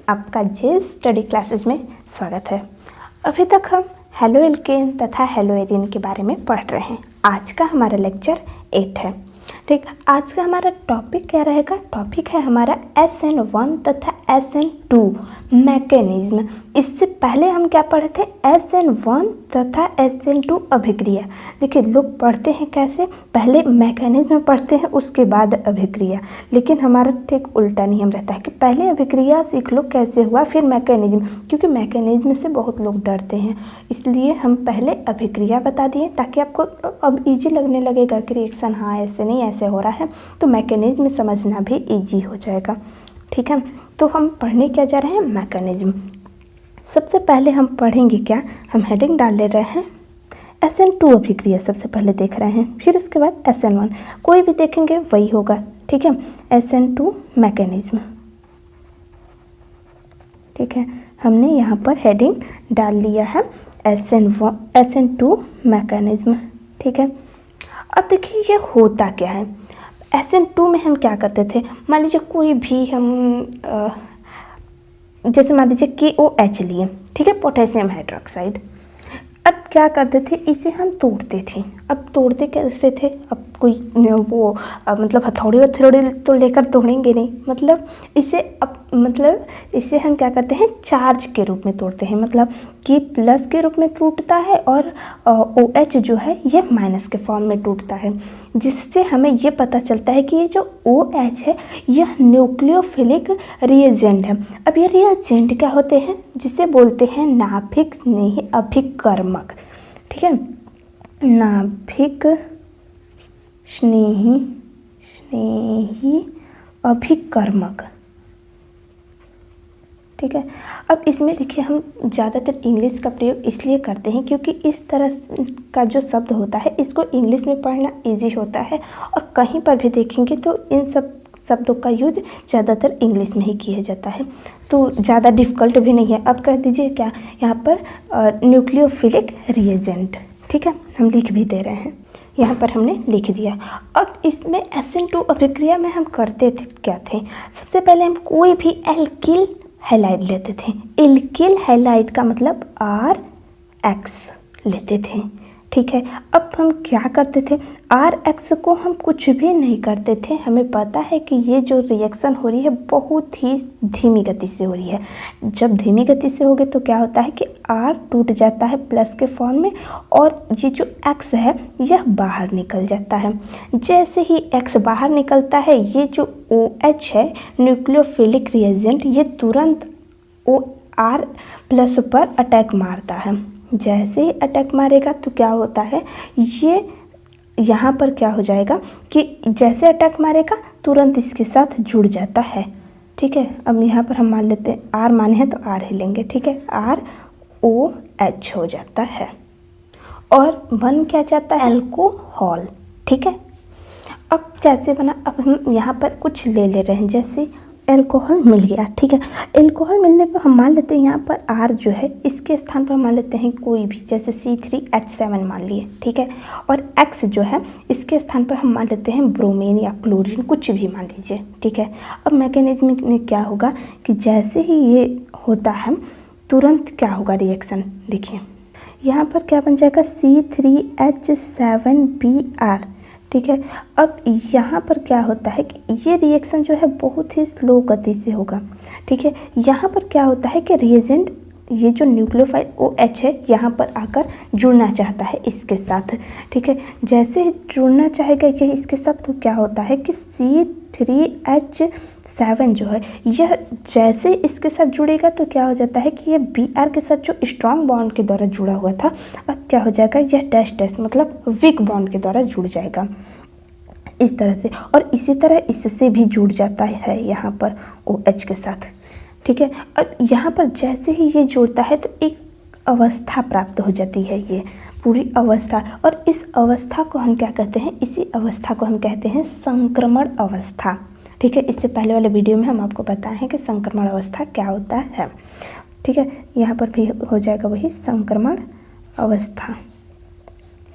आपका जे study classes में स्वागत है। अभी तक हम हेलो एल्केन तथा हेलो एरिन के बारे में पढ़ रहे हैं। आज का हमारा लेक्चर 8 है। ठीक, आज का हमारा टॉपिक क्या रहेगा? टॉपिक है हमारा SN1 तथा SN2 मैकेनिज्म। इससे पहले हम क्या पढ़े थे? SN1 तथा SN2 अभिक्रिया। देखिए, लोग पढ़ते हैं कैसे, पहले मैकेनिज्म पढ़ते हैं उसके बाद अभिक्रिया, लेकिन हमारा ठीक उल्टा नियम रहता है कि पहले अभिक्रिया सीख लो कैसे हुआ, फिर मैकेनिज्म, क्योंकि मैकेनिज्म से बहुत लोग डरते हैं। इसलिए हम पहले अभिक्रिया बता दिए ताकि आपको अब इजी लगने लगेगा कि रिएक्शन हाँ ऐसे नहीं ऐसे हो रहा है, तो मैकेनिज्म समझना भी इजी हो जाएगा। ठीक है, तो हम पढ़ने क्या जा रहे हैं? मैकेनिज्म। सबसे पहले हम पढ़ेंगे क्या, हम हेडिंग डाल ले रहे हैं SN2 अभिक्रिया सबसे पहले देख रहे हैं, फिर उसके बाद SN1, कोई भी देखेंगे वही होगा। ठीक है, SN2 मैकेनिज्म। ठीक है, हमने यहाँ पर हेडिंग डाल लिया है SN2 मैकेनिज्म। ठीक है, अब देखिए ये होता क्या है। SN2 में हम क्या करते थे, मान लीजिए कोई भी हम जैसे मान लीजिए KOH लिए, ठीक है, पोटेशियम हाइड्रोक्साइड। अब क्या करते थे, इसे हम तोड़ते थे। अब तोड़ते कैसे थे? अब कोई वो मतलब हथौड़ी तो लेकर तोड़ेंगे नहीं, मतलब इसे हम क्या करते हैं, चार्ज के रूप में तोड़ते हैं, मतलब कि प्लस के रूप में टूटता है और OH जो है ये माइनस के फॉर्म में टूटता है, जिससे हमें ये पता चलता है कि ये जो OH है यह न्यूक्लियोफिलिक रिएजेंट है। अब ये रिएजेंट क्या होते हैं? जिसे बोलते हैं नाभिक स्नेही अभिकर्मक। ठीक है, नाभिक स्नेही अभिकर्मक। ठीक है, अब इसमें देखिए हम ज़्यादातर इंग्लिश का प्रयोग इसलिए करते हैं क्योंकि इस तरह का जो शब्द होता है इसको इंग्लिश में पढ़ना इजी होता है, और कहीं पर भी देखेंगे तो इन सब शब्दों का यूज ज़्यादातर इंग्लिश में ही किया जाता है, तो ज़्यादा डिफ़िकल्ट भी नहीं है। अब कह दीजिए क्या, यहाँ पर न्यूक्लियोफिलिक रिएजेंट। ठीक है, हम लिख भी दे रहे हैं, यहाँ पर हमने लिख दिया। अब इसमें SN2 अभिक्रिया में हम करते थे क्या थे, सबसे पहले हम कोई भी एल्किल हैलाइड लेते थे। एल्किल हैलाइड का मतलब RX लेते थे। ठीक है, अब हम क्या करते थे, RX को हम कुछ भी नहीं करते थे। हमें पता है कि ये जो रिएक्शन हो रही है बहुत ही धीमी गति से हो रही है। जब धीमी गति से होगी तो क्या होता है कि R टूट जाता है प्लस के फॉर्म में, और ये जो X है यह बाहर निकल जाता है। जैसे ही X बाहर निकलता है, ये जो OH है न्यूक्लियोफिलिक रिएजेंट, ये तुरंत R प्लस पर अटैक मारता है। जैसे ही अटैक मारेगा तो क्या होता है, ये यहाँ पर क्या हो जाएगा कि जैसे अटैक मारेगा तुरंत इसके साथ जुड़ जाता है। ठीक है, अब यहाँ पर हम मान लेते हैं R माने हैं तो R ही लेंगे। ठीक है, ROH हो जाता है और बन क्या जाता है, अल्कोहल। ठीक है, अब कैसे बना, अब हम यहाँ पर कुछ ले रहे हैं, जैसे एल्कोहल मिल गया। ठीक है, एल्कोहल मिलने पर हम मान लेते हैं यहाँ पर R जो है इसके स्थान पर मान लेते हैं कोई भी, जैसे C3H7 मान लिए। ठीक है, और X जो है इसके स्थान पर हम मान लेते हैं ब्रोमीन या क्लोरीन, कुछ भी मान लीजिए। ठीक है, अब मैकेनिज्म में क्या होगा कि जैसे ही ये होता है तुरंत क्या होगा रिएक्शन, देखिए यहाँ पर क्या बन जाएगा, C3H7Br। ठीक है, अब यहाँ पर क्या होता है कि ये रिएक्शन जो है बहुत ही स्लो गति से होगा। ठीक है, यहाँ पर क्या होता है कि रिएजेंट, ये जो न्यूक्लियोफाइल OH है यहाँ पर आकर जुड़ना चाहता है इसके साथ। ठीक है, जैसे ही जुड़ना चाहेगा ये इसके साथ, तो क्या होता है कि C3H7 जो है यह जैसे इसके साथ जुड़ेगा तो क्या हो जाता है कि ये Br के साथ जो स्ट्रॉन्ग बॉन्ड के द्वारा जुड़ा हुआ था, अब क्या हो जाएगा, यह डैश मतलब वीक बॉन्ड के द्वारा जुड़ जाएगा इस तरह से, और इसी तरह इससे भी जुड़ जाता है यहाँ पर OH के साथ। ठीक है, और यहाँ पर जैसे ही ये जुड़ता है तो एक अवस्था प्राप्त हो जाती है, ये पूरी अवस्था, और इस अवस्था को हम क्या कहते हैं, इसी अवस्था को हम कहते हैं संक्रमण अवस्था। ठीक है, इससे पहले वाले वीडियो में हम आपको बताए हैं कि संक्रमण अवस्था क्या होता है। ठीक है, यहाँ पर भी हो जाएगा वही संक्रमण अवस्था,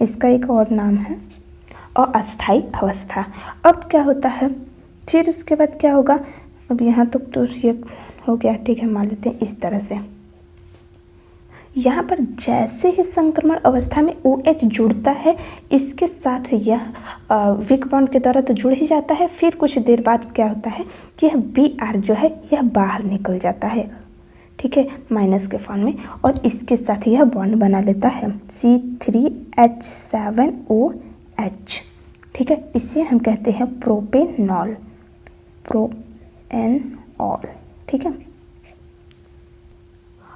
इसका एक और नाम है अस्थायी अवस्था। अब क्या होता है, फिर उसके बाद क्या होगा, अब यहाँ तक तो ये हो गया, ठीक है, मान लेते हैं इस तरह से। यहाँ पर जैसे ही संक्रमण अवस्था में OH जुड़ता है, इसके साथ यह वीक बॉन्ड के द्वारा तो जुड़ ही जाता है, फिर कुछ देर बाद क्या होता है कि यह Br जो है यह बाहर निकल जाता है, ठीक है, माइनस के फॉर्म में, और इसके साथ यह बॉन्ड बना लेता है C3H7OH, ठीक है। इसे हम कहते हैं प्रोपेनॉल, ठीक है।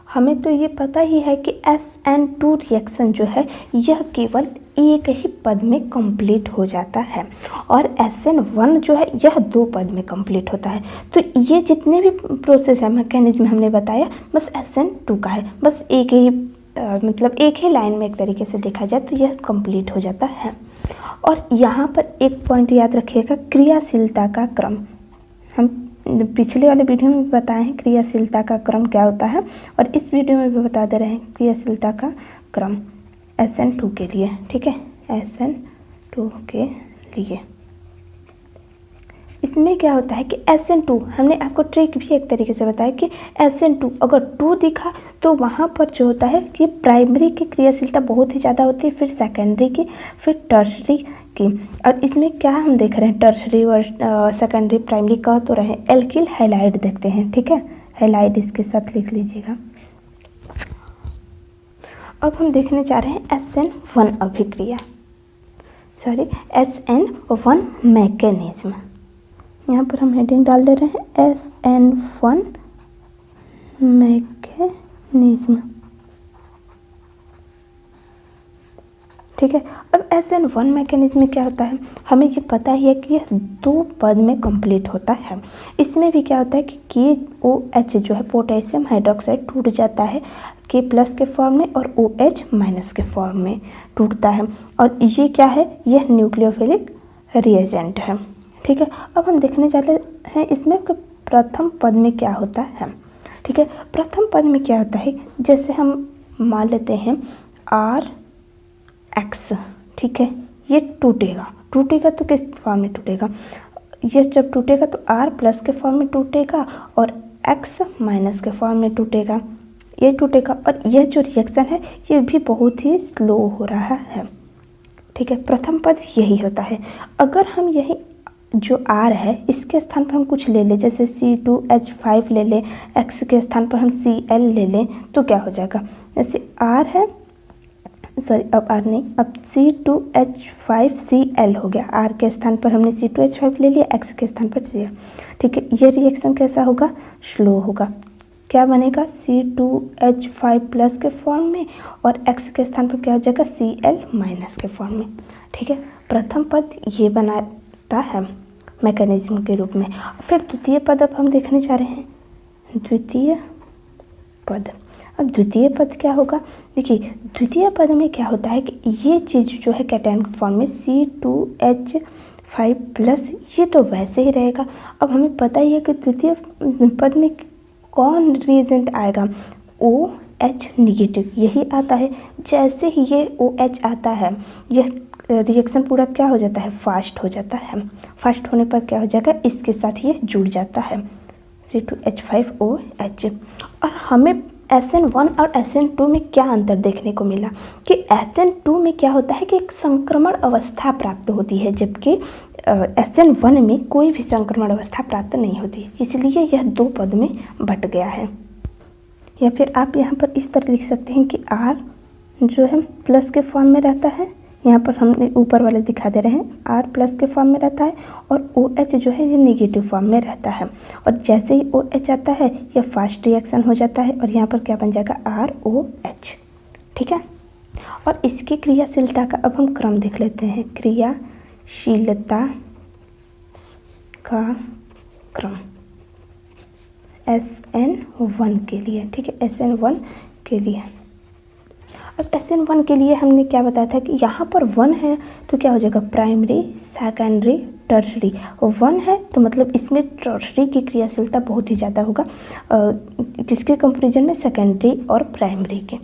हमें तो ये पता ही है कि SN2 रिएक्शन जो है यह केवल एक ही पद में कंप्लीट हो जाता है, और SN1 जो है यह 2 पद में कंप्लीट होता है। तो ये जितने भी प्रोसेस है, मैकेनिज्म हमने बताया, बस SN2 का है, बस एक ही मतलब एक ही लाइन में एक तरीके से देखा जाए तो यह कंप्लीट हो जाता है। और यहाँ पर एक पॉइंट याद रखिएगा, क्रियाशीलता का क्रम। हम पिछले वाले वीडियो में भी बताए हैं क्रियाशीलता का क्रम क्या होता है, और इस वीडियो में भी बता दे रहे हैं क्रियाशीलता का क्रम SN2 के लिए, ठीक है, SN2 के लिए। इसमें क्या होता है कि SN2, हमने आपको ट्रिक भी एक तरीके से बताया कि SN2 अगर 2 दिखा तो वहाँ पर जो होता है कि प्राइमरी की क्रियाशीलता बहुत ही ज़्यादा होती है, फिर सेकेंडरी की, फिर टर्शरी की। और इसमें क्या हम देख रहे हैं, टर्शरी और सेकेंडरी प्राइमरी कह तो रहे हैं, एल्किल हैलाइड देखते हैं, ठीक है, हैलाइड इसके साथ लिख लीजिएगा। अब हम देखने जा रहे हैं SN1 अभिक्रिया, SN1 मैकेनिज्म। यहाँ पर हम हेडिंग डाल दे रहे हैं SN1 मैकेनिज्म, ठीक है। अब SN1 मैकेनिज्म में क्या होता है, हमें ये पता ही है कि यह 2 पद में कंप्लीट होता है। इसमें भी क्या होता है कि KOH जो है पोटेशियम हाइड्रोक्साइड टूट जाता है K+ के फॉर्म में, और OH- के फॉर्म में टूटता है, और ये क्या है, यह न्यूक्लियोफिलिक रिएजेंट है, ठीक है। अब हम देखने जा रहे हैं इसमें प्रथम पद में क्या होता है, ठीक है। प्रथम पद में क्या होता है, जैसे हम मान लेते हैं RX, ठीक है, ये टूटेगा तो किस फॉर्म में टूटेगा, ये जब टूटेगा तो R+ के फॉर्म में टूटेगा और X- के फॉर्म में टूटेगा, ये टूटेगा। और यह जो रिएक्शन है ये भी बहुत ही स्लो हो रहा है, ठीक है। प्रथम पद यही होता है। अगर हम यही जो R है इसके स्थान पर हम कुछ ले लें, जैसे C2H5 ले लें, X के स्थान पर हम Cl ले लें, तो क्या हो जाएगा, जैसे R है, सॉरी अब R नहीं, अब C2H5Cl हो गया, R के स्थान पर हमने C2H5 ले लिया, X के स्थान पर Cl, ठीक है। ये रिएक्शन कैसा होगा, स्लो होगा। क्या बनेगा, C2H5+ के फॉर्म में, और X के स्थान पर क्या हो जाएगा, Cl- के फॉर्म में, ठीक है। प्रथम पद ये बनाता है मैकेनिज्म के रूप में। फिर द्वितीय पद अब हम देखने जा रहे हैं, द्वितीय पद। अब द्वितीय पद क्या होगा, देखिए द्वितीय पद में क्या होता है कि ये चीज़ जो है कैटायन फॉर्म में C2H5+, ये तो वैसे ही रहेगा। अब हमें पता ही है कि द्वितीय पद में कौन रिएजेंट आएगा, OH-, यही आता है। जैसे ही ये OH आता है, यह रिएक्शन पूरा क्या हो जाता है, फास्ट हो जाता है। फास्ट होने पर क्या हो जाएगा, इसके साथ ये जुड़ जाता है C2H5OH। और हमें SN1 और SN2 में क्या अंतर देखने को मिला कि SN2 में क्या होता है कि एक संक्रमण अवस्था प्राप्त होती है, जबकि SN1 में कोई भी संक्रमण अवस्था प्राप्त नहीं होती, इसलिए यह 2 पद में बट गया है। या फिर आप यहाँ पर इस तरह लिख सकते हैं कि R जो है प्लस के फॉर्म में रहता है, यहाँ पर हमने ऊपर वाले दिखा दे रहे हैं, R+ के फॉर्म में रहता है, और OH जो है ये नेगेटिव फॉर्म में रहता है। और जैसे ही OH आता है यह फास्ट रिएक्शन हो जाता है, और यहाँ पर क्या बन जाएगा, ROH, ठीक है। और इसकी क्रियाशीलता का अब हम क्रम देख लेते हैं, क्रियाशीलता का क्रम SN1 के लिए, ठीक है, SN1 के लिए। अब SN1 के लिए हमने क्या बताया था कि यहाँ पर 1 है तो क्या हो जाएगा, प्राइमरी, सेकेंडरी, टर्शरी। 1 है तो मतलब इसमें टर्शरी की क्रियाशीलता बहुत ही ज़्यादा होगा, किसके कंपेरिजन में, सेकेंडरी और प्राइमरी के,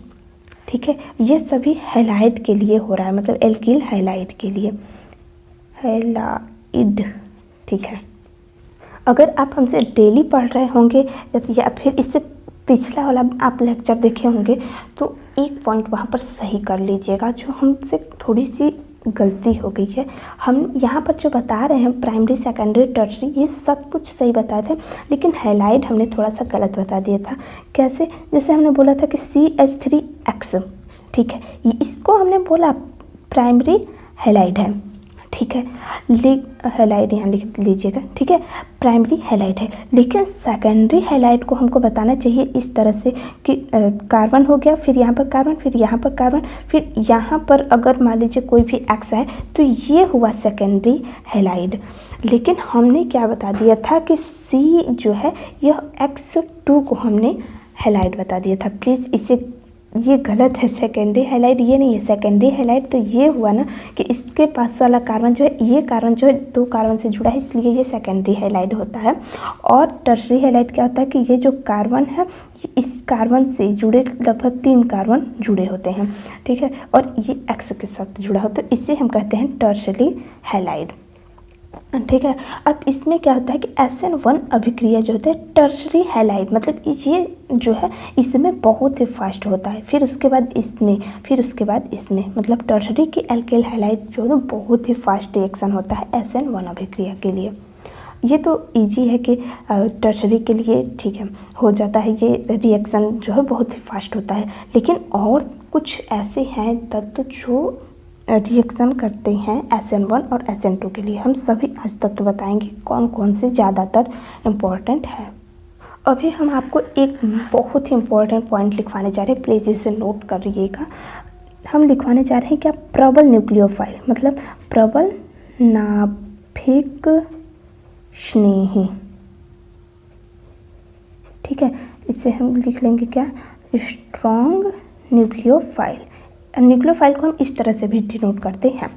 ठीक है। ये सभी हैलाइड के लिए हो रहा है, मतलब एल्किल हैलाइड के लिए, हैलाइड, ठीक है। अगर आप हमसे डेली पढ़ रहे होंगे या फिर इससे पिछला वाला आप लेक्चर देखे होंगे तो एक पॉइंट वहाँ पर सही कर लीजिएगा, जो हमसे थोड़ी सी गलती हो गई है। हम यहाँ पर जो बता रहे हैं प्राइमरी सेकेंडरी टर्शरी ये सब कुछ सही बताए थे, लेकिन हैलाइड हमने थोड़ा सा गलत बता दिया था। कैसे? जैसे हमने बोला था कि CH3X, ठीक है, इसको हमने बोला प्राइमरी हैलाइड है, ठीक है, हैलाइड यहाँ लिख लीजिएगा, ठीक है, प्राइमरी हैलाइड है। लेकिन सेकेंडरी हैलाइड को हमको बताना चाहिए इस तरह से कि कार्बन हो गया, फिर यहाँ पर कार्बन, फिर यहाँ पर कार्बन, फिर यहाँ पर अगर मान लीजिए कोई भी एक्स है तो ये हुआ सेकेंडरी हैलाइड। लेकिन हमने क्या बता दिया था कि C जो है यह X2 को हमने हैलाइड बता दिया था। प्लीज़ इसे, ये गलत है, सेकेंडरी हैलाइड ये नहीं है। सेकेंडरी हैलाइड तो ये हुआ ना कि इसके पास वाला कार्बन जो है, ये कार्बन जो है 2 कार्बन से जुड़ा है, इसलिए ये सेकेंडरी हैलाइड होता है। और टर्शरी हैलाइड क्या होता है कि ये जो कार्बन है इस कार्बन से जुड़े लगभग 3 कार्बन जुड़े होते हैं, ठीक है, और ये एक्स के साथ जुड़ा हो, तो इसे हम कहते हैं टर्शरी हैलाइड, ठीक है। अब इसमें क्या होता है कि SN1 अभिक्रिया जो होता है टर्शरी हैलाइड, मतलब ये जो है इसमें बहुत ही फास्ट होता है, फिर उसके बाद इसमें, फिर उसके बाद इसमें, मतलब टर्शरी की एल्केल हैलाइड जो है बहुत ही फास्ट रिएक्शन होता है SN1 अभिक्रिया के लिए। ये तो इजी है कि टर्शरी के लिए, ठीक है, हो जाता है, ये रिएक्शन जो है बहुत ही फास्ट होता है। लेकिन और कुछ ऐसे हैं तत्व जो रिएक्शन करते हैं SN1 और SN2 के लिए। हम सभी आज तत्व बताएंगे कौन कौन से ज़्यादातर इम्पोर्टेंट है। अभी हम आपको एक बहुत ही इम्पोर्टेंट पॉइंट लिखवाने जा रहे हैं, प्लीज़ इसे नोट कर लीजिएगा। हम लिखवाने जा रहे हैं क्या? प्रबल न्यूक्लियोफाइल, मतलब प्रबल नाभिक स्नेही, ठीक है। इसे हम लिख लेंगे क्या? Strong nucleophile. न्यूक्लियोफाइल को हम इस तरह से भी डिनोट करते हैं,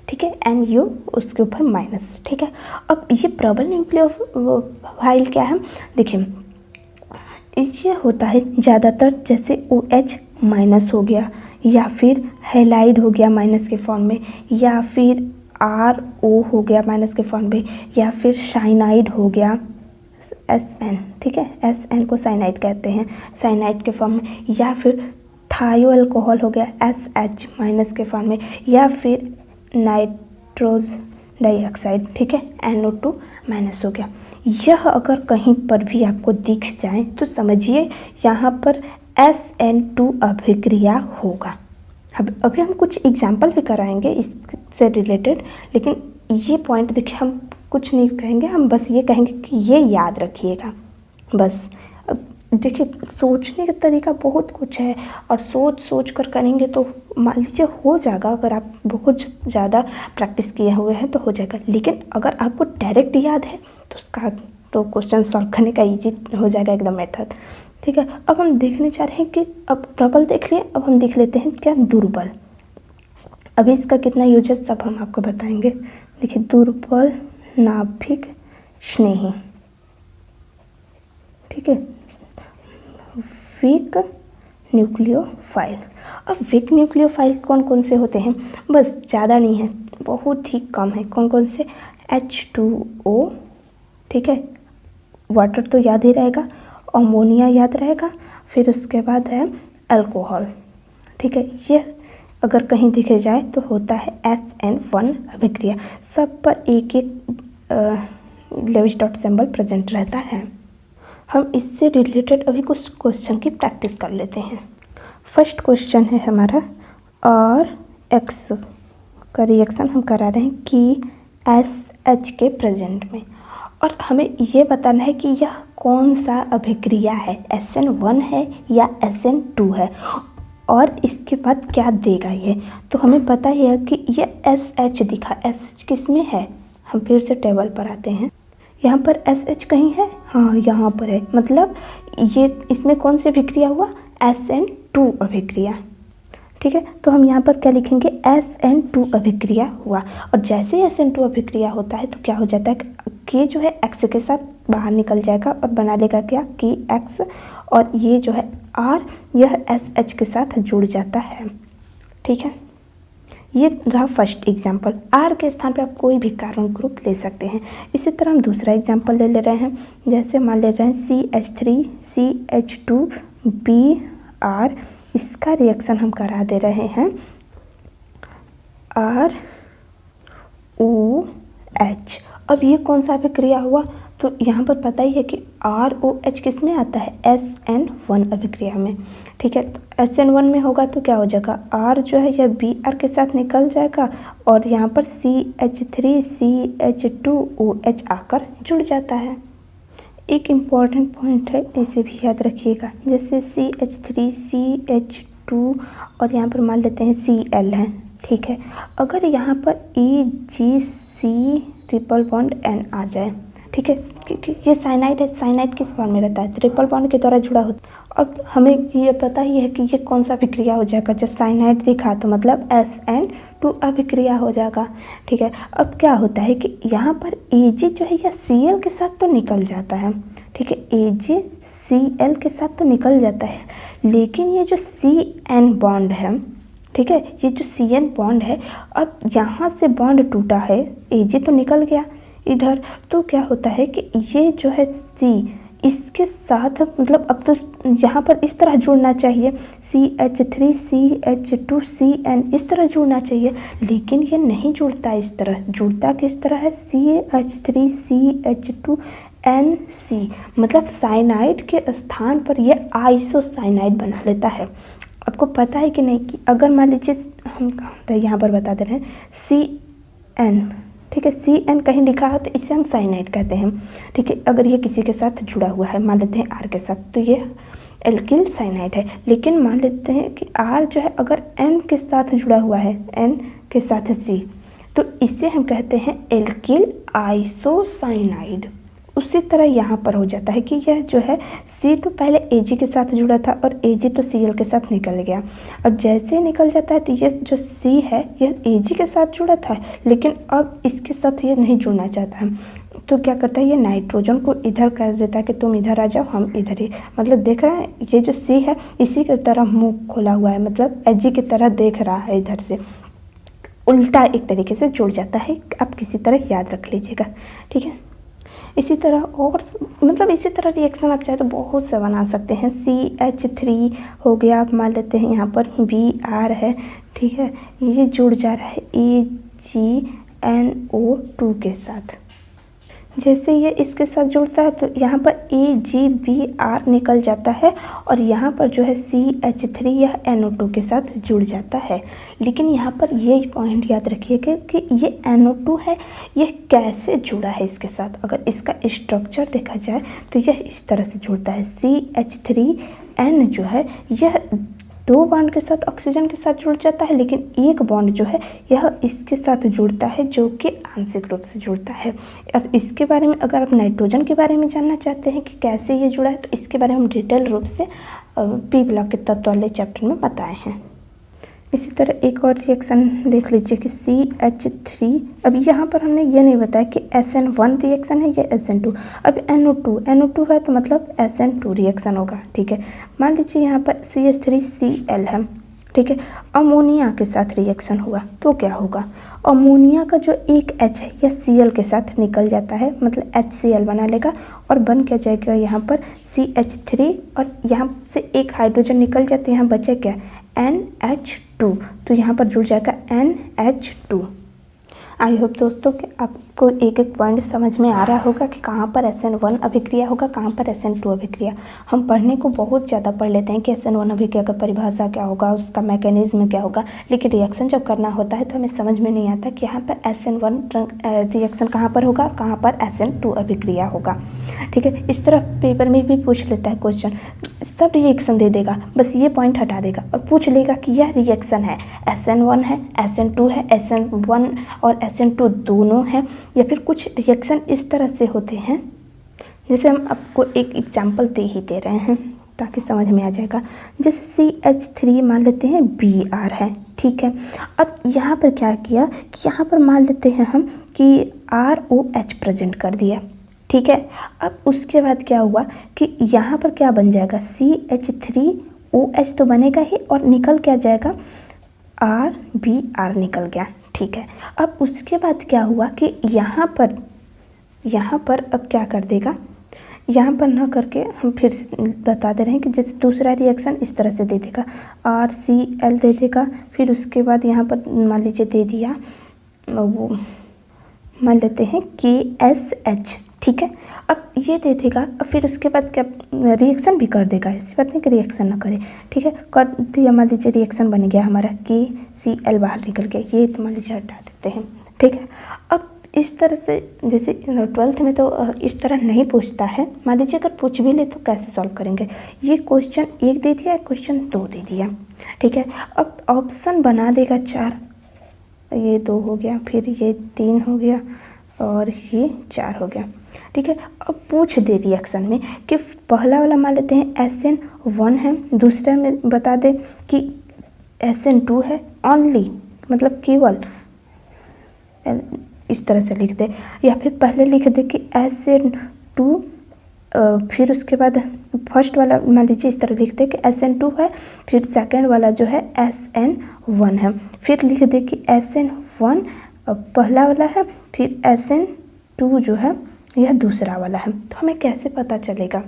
ठीक है, NU उसके ऊपर माइनस, ठीक है। अब ये प्रबल न्यूक्लियोफाइल क्या है? देखिए ये होता है ज़्यादातर जैसे OH माइनस हो गया, या फिर हैलाइड हो गया माइनस के फॉर्म में, या फिर RO हो गया माइनस के फॉर्म में, या फिर साइनाइड हो गया SN, ठीक है, SN को साइनाइड कहते हैं साइनाइड के फॉर्म में, या फिर थायो अल्कोहल हो गया SH माइनस के फॉर्म में, या फिर नाइट्रोज डाइऑक्साइड, ठीक है, NO2 माइनस हो गया। यह अगर कहीं पर भी आपको दिख जाए तो समझिए यहाँ पर SN2 अभिक्रिया होगा। अभी हम कुछ एग्जाम्पल भी कराएंगे इससे रिलेटेड, लेकिन ये पॉइंट देखिए हम कुछ नहीं कहेंगे, हम बस ये कहेंगे कि ये याद रखिएगा बस। देखिए सोचने का तरीका बहुत कुछ है, और सोच कर करेंगे तो मान लीजिए हो जाएगा। अगर आप बहुत ज़्यादा प्रैक्टिस किए हुए हैं तो हो जाएगा, लेकिन अगर आपको डायरेक्ट याद है तो उसका तो क्वेश्चन सॉल्व करने का इजी हो जाएगा एकदम मेथड, ठीक है। अब हम देखने जा रहे हैं कि अब प्रबल देख लिए, अब हम देख लेते हैं क्या दुर्बल। अभी इसका कितना यूज है सब हम आपको बताएंगे। देखिए दुर्बल नाभिक स्नेही, ठीक है, वीक न्यूक्लियोफाइल। अब वीक न्यूक्लियोफाइल कौन कौन से होते हैं? बस ज़्यादा नहीं है, बहुत ही कम है। कौन कौन से? H2O, ठीक है, वाटर तो याद ही रहेगा, अमोनिया याद रहेगा, फिर उसके बाद है अल्कोहल, ठीक है। ये अगर कहीं दिखे जाए तो होता है SN1 अभिक्रिया। सब पर एक एक लेविस डॉट सिंबल प्रेजेंट रहता है। हम इससे रिलेटेड अभी कुछ क्वेश्चन की प्रैक्टिस कर लेते हैं। फर्स्ट क्वेश्चन है हमारा, और X का रिएक्शन हम करा रहे हैं कि SH के प्रेजेंट में, और हमें ये बताना है कि यह कौन सा अभिक्रिया है, SN1 है या SN2 है, और इसके बाद क्या देगा ये। तो हमें पता है कि ये SH दिखा, SH किस में है? हम फिर से टेबल पर आते हैं, यहाँ पर SH कहीं है, हाँ यहाँ पर है, मतलब ये इसमें कौन सी अभिक्रिया हुआ? SN2 अभिक्रिया, ठीक है। तो हम यहाँ पर क्या लिखेंगे? SN2 अभिक्रिया हुआ, और जैसे ही SN2 अभिक्रिया होता है तो क्या हो जाता है कि जो है X के साथ बाहर निकल जाएगा और बना लेगा क्या कि X, और ये जो है R यह SH के साथ जुड़ जाता है, ठीक है। ये रहा फर्स्ट एग्जाम्पल। आर के स्थान पे आप कोई भी कार्बन ग्रुप ले सकते हैं। इसी तरह हम दूसरा एग्जाम्पल ले रहे हैं। जैसे मान ले रहे हैं CH3CH2Br, इसका रिएक्शन हम करा दे रहे हैं ROH। अब ये कौन सा अभिक्रिया हुआ, तो यहाँ पर पता ही है कि ROH किस में आता है, SN1 अभिक्रिया में। ठीक है, तो SN1 में होगा तो क्या हो जाएगा, R जो है यह Br के साथ निकल जाएगा और यहाँ पर CH3CH2OH आकर जुड़ जाता है। एक इम्पॉर्टेंट पॉइंट है, इसे भी याद रखिएगा। जैसे CH3CH2 और यहाँ पर मान लेते हैं Cl है। ठीक है, अगर यहाँ पर EgC ट्रिपल बॉन्ड N आ जाए, ठीक है, क्योंकि ये साइनाइड है, साइनाइड किस बॉन्ड में रहता है, ट्रिपल बॉन्ड के द्वारा जुड़ा होता है। अब हमें ये पता ही है कि ये कौन सा अभिक्रिया हो जाएगा, जब साइनाइड दिखा तो मतलब SN2 अभिक्रिया हो जाएगा। ठीक है, अब क्या होता है कि यहाँ पर Ag जो है या Cl के साथ तो निकल जाता है। ठीक है, Ag Cl के साथ तो निकल जाता है, लेकिन ये जो CN बॉन्ड है, ठीक है, ये जो CN बॉन्ड है, अब यहाँ से बॉन्ड टूटा है, Ag तो निकल गया इधर, तो क्या होता है कि ये जो है C इसके साथ मतलब अब तो यहाँ पर इस तरह जुड़ना चाहिए, CH3CH2CN इस तरह जुड़ना चाहिए, लेकिन ये नहीं जुड़ता इस तरह। जुड़ता किस तरह है, CH3CH2NC, मतलब साइनाइड के स्थान पर यह आइसोसाइनाइड बना लेता है। आपको पता है कि नहीं कि अगर मान लीजिए हम यहाँ पर बता दे रहे हैं CN, ठीक है, CN कहीं लिखा है तो इसे हम साइनाइड कहते हैं। ठीक है, अगर ये किसी के साथ जुड़ा हुआ है, मान लेते हैं R के साथ, तो ये एल्किल साइनाइड है। लेकिन मान लेते हैं कि R जो है अगर N के साथ जुड़ा हुआ है, N के साथ C, तो इसे हम कहते हैं एल्किल आइसोसाइनाइड। उसी तरह यहाँ पर हो जाता है कि यह जो है C तो पहले Ag के साथ जुड़ा था और Ag तो Cl के साथ निकल गया। अब जैसे निकल जाता है तो ये जो C है यह Ag के साथ जुड़ा था, लेकिन अब इसके साथ ये नहीं जुड़ना चाहता है, तो क्या करता है, ये नाइट्रोजन को इधर कर देता है कि तुम इधर आ जाओ, हम इधर ही, मतलब देख रहे हैं ये जो C है इसी की तरह मुँह खोला हुआ है, मतलब Ag की तरह देख रहा है, इधर से उल्टा एक तरीके से जुड़ जाता है। आप किसी तरह याद रख लीजिएगा। ठीक है, इसी तरह और मतलब इसी तरह रिएक्शन आप चाहे तो बहुत से बना सकते हैं। CH3 हो गया, आप मान लेते हैं यहाँ पर Br है, ठीक है, ये जुड़ जा रहा है AgNO2 के साथ। जैसे ये इसके साथ जुड़ता है तो यहाँ पर AgBr निकल जाता है और यहाँ पर जो है CH3 यह NO2 के साथ जुड़ जाता है। लेकिन यहाँ पर ये पॉइंट याद रखिएगा कि ये NO2 है, ये कैसे जुड़ा है इसके साथ। अगर इसका स्ट्रक्चर देखा जाए तो यह इस तरह से जुड़ता है। CH3N जो है यह 2 बॉन्ड के साथ ऑक्सीजन के साथ जुड़ जाता है, लेकिन एक बॉन्ड जो है यह इसके साथ जुड़ता है जो कि आंशिक रूप से जुड़ता है। अब इसके बारे में अगर आप नाइट्रोजन के बारे में जानना चाहते हैं कि कैसे ये जुड़ा है, तो इसके बारे में हम डिटेल रूप से P ब्लॉक के तत्व वाले चैप्टर में बताए हैं। इसी तरह एक और रिएक्शन देख लीजिए कि CH3, अब यहाँ पर हमने ये नहीं बताया कि SN1 रिएक्शन है या SN2। अब NO2 है तो मतलब SN2 रिएक्शन होगा। ठीक है, मान लीजिए यहाँ पर CH3Cl है, ठीक है, अमोनिया के साथ रिएक्शन हुआ तो क्या होगा, अमोनिया का जो एक H है यह Cl के साथ निकल जाता है, मतलब HCl बना लेगा और बन क्या जाएगा यहाँ पर CH3 और यहाँ से एक हाइड्रोजन निकल जाए तो यहाँ बचे क्या, NH2, तो यहाँ पर जुड़ जाएगा NH2। आई होप दोस्तों कि आपको एक एक पॉइंट समझ में आ रहा होगा कि कहाँ पर SN1 अभिक्रिया होगा, कहाँ पर SN2 अभिक्रिया। हम पढ़ने को बहुत ज़्यादा पढ़ लेते हैं कि SN1 अभिक्रिया का परिभाषा क्या होगा, उसका मैकेनिज्म क्या होगा, लेकिन रिएक्शन जब करना होता है तो हमें समझ में नहीं आता कि यहाँ पर SN1 रिएक्शन कहाँ पर होगा, कहाँ पर SN2 अभिक्रिया होगा। ठीक है, इस तरह पेपर में भी पूछ लेता है क्वेश्चन, सब रिएक्शन दे देगा, बस ये पॉइंट हटा देगा और पूछ लेगा कि यह रिएक्शन है, SN1 है, SN2 है, SN1 और SN2 दोनों हैं, या फिर कुछ रिएक्शन इस तरह से होते हैं। जैसे हम आपको एक एग्जांपल दे ही दे रहे हैं ताकि समझ में आ जाएगा। जैसे CH3 मान लेते हैं Br है, ठीक है। अब यहाँ पर क्या किया कि यहाँ पर मान लेते हैं हम कि ROH प्रेजेंट कर दिया, ठीक है। अब उसके बाद क्या हुआ कि यहाँ पर क्या बन जाएगा, CH3OH तो बनेगा ही और निकल क्या जाएगा RBR निकल गया। ठीक है, अब उसके बाद क्या हुआ कि यहाँ पर अब क्या कर देगा, यहाँ पर ना करके हम फिर से बता दे रहे हैं कि जैसे दूसरा रिएक्शन इस तरह से दे देगा, RCl दे देगा। फिर उसके बाद यहाँ पर मान लीजिए दे दिया, वो मान लेते हैं KSH। ठीक है, अब ये दे देगा। अब फिर उसके बाद क्या रिएक्शन भी कर देगा, ऐसी बात नहीं कि रिएक्शन ना करे। ठीक है, कर दिया, मान लीजिए रिएक्शन बन गया हमारा, KCl बाहर निकल गया, ये तो मान लीजिए हटा देते हैं। ठीक है, अब इस तरह से जैसे 12th में तो इस तरह नहीं पूछता है, मान लीजिए अगर पूछ भी ले तो कैसे सॉल्व करेंगे। ये क्वेश्चन 1 दे दिया, क्वेश्चन 2 दे दिया। ठीक है, अब ऑप्शन बना देगा 4, ये 2 हो गया, फिर ये 3 हो गया और ये 4 हो गया। ठीक है, अब पूछ दे रिएक्शन में कि पहला वाला मान लेते हैं SN1 है, दूसरा में बता दे कि SN2 है ओनली, मतलब केवल, इस तरह से लिख दे, या फिर पहले लिख दे कि SN2, फिर उसके बाद फर्स्ट वाला मान लीजिए इस तरह लिख दे कि SN2 है, फिर सेकंड वाला जो है SN1 है, फिर लिख दे कि SN1 पहला वाला है, फिर SN2 जो है यह दूसरा वाला है। तो हमें कैसे पता चलेगा,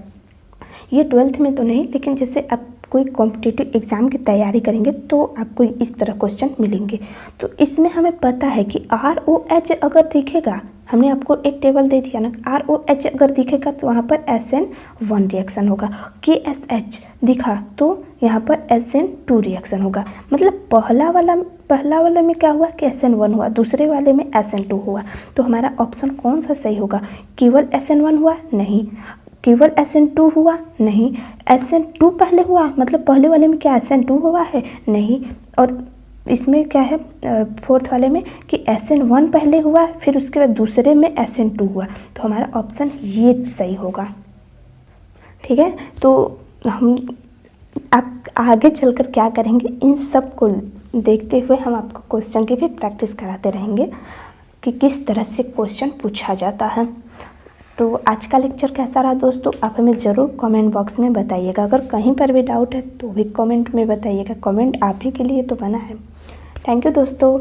ये 12th में तो नहीं, लेकिन जैसे आप कोई कॉम्पिटिटिव एग्ज़ाम की तैयारी करेंगे तो आपको इस तरह क्वेश्चन मिलेंगे। तो इसमें हमें पता है कि ROH अगर दिखेगा, हमने आपको एक टेबल दे दिया ना, ROH अगर दिखेगा तो वहाँ पर SN1 रिएक्शन होगा, KSH दिखा तो यहाँ पर SN2 रिएक्शन होगा। मतलब पहला वाला में क्या हुआ कि SN1 हुआ, दूसरे वाले में SN2 हुआ। तो हमारा ऑप्शन कौन सा सही होगा, केवल SN1 हुआ नहीं, केवल SN2 हुआ नहीं, SN2 पहले हुआ, मतलब पहले वाले में क्या SN2 हुआ है नहीं, और इसमें क्या है फोर्थ वाले में कि SN1 पहले हुआ, फिर उसके बाद दूसरे में SN2 हुआ। तो हमारा ऑप्शन ये सही होगा। ठीक है, तो हम आप आगे चलकर क्या करेंगे, इन सब को देखते हुए हम आपको क्वेश्चन की भी प्रैक्टिस कराते रहेंगे कि किस तरह से क्वेश्चन पूछा जाता है। तो आज का लेक्चर कैसा रहा दोस्तों, आप हमें ज़रूर कमेंट बॉक्स में बताइएगा। अगर कहीं पर भी डाउट है तो भी कमेंट में बताइएगा, कमेंट आप ही के लिए तो बना है। थैंक यू दोस्तों।